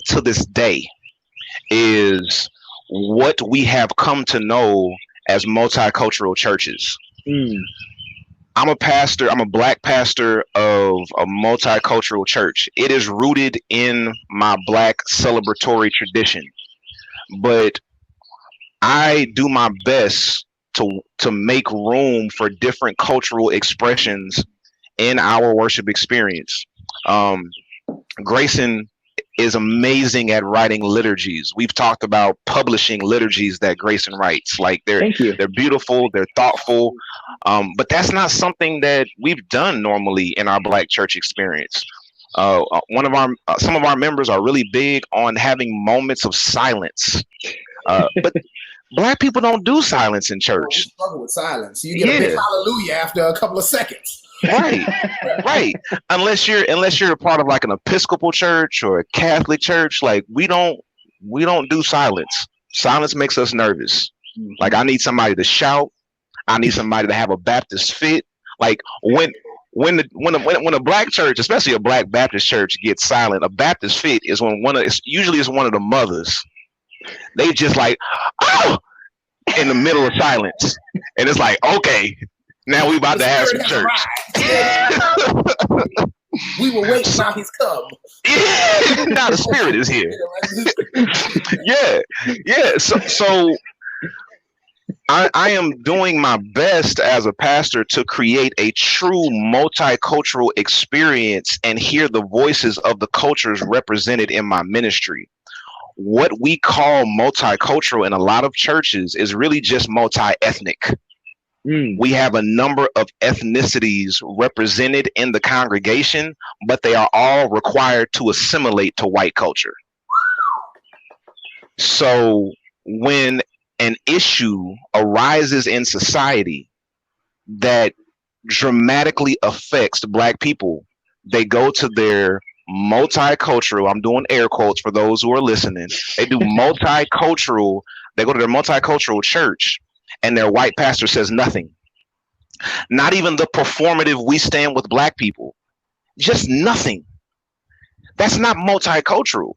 to this day is what we have come to know as multicultural churches. I'm a pastor. I'm a Black pastor of a multicultural church. It is rooted in my Black celebratory tradition, but I do my best to make room for different cultural expressions in our worship experience. Grayson is amazing at writing liturgies. We've talked about publishing liturgies that Grayson writes. Like they're beautiful, they're thoughtful, but that's not something that we've done normally in our Black church experience. Some of our members are really big on having moments of silence, but Black people don't do silence in church. You struggle with silence. You get a big hallelujah after a couple of seconds. Right. Unless you're a part of like an Episcopal church or a Catholic church, like we don't do silence. Silence makes us nervous. Like I need somebody to shout. I need somebody to have a Baptist fit. Like when a Black church, especially a Black Baptist church, gets silent, a Baptist fit is when usually it's one of the mothers. They just like, oh, in the middle of silence. And it's like, okay, now we about to have some church. We were waiting, now he's come. Now the Spirit is here. Yeah. So I am doing my best as a pastor to create a true multicultural experience and hear the voices of the cultures represented in my ministry. What we call multicultural in a lot of churches is really just multi-ethnic. We have a number of ethnicities represented in the congregation, but they are all required to assimilate to white culture. So when an issue arises in society that dramatically affects Black people, they go to their multicultural, I'm doing air quotes for those who are listening, they go to their multicultural church, and their white pastor says nothing. Not even the performative "we stand with Black people," just nothing. That's not multicultural.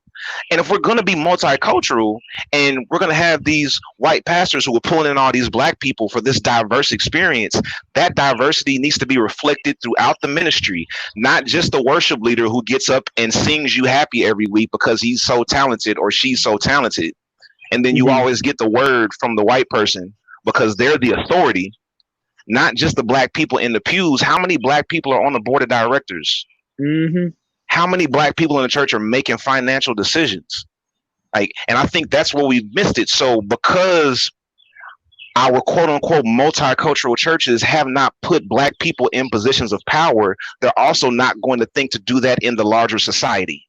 And if we're going to be multicultural and we're going to have these white pastors who are pulling in all these Black people for this diverse experience, that diversity needs to be reflected throughout the ministry, not just the worship leader who gets up and sings you happy every week because he's so talented or she's so talented. And then you always get the word from the white person because they're the authority, not just the Black people in the pews. How many Black people are on the board of directors? How many Black people in the church are making financial decisions? And I think that's where we've missed it. So because our quote unquote multicultural churches have not put Black people in positions of power, they're also not going to think to do that in the larger society.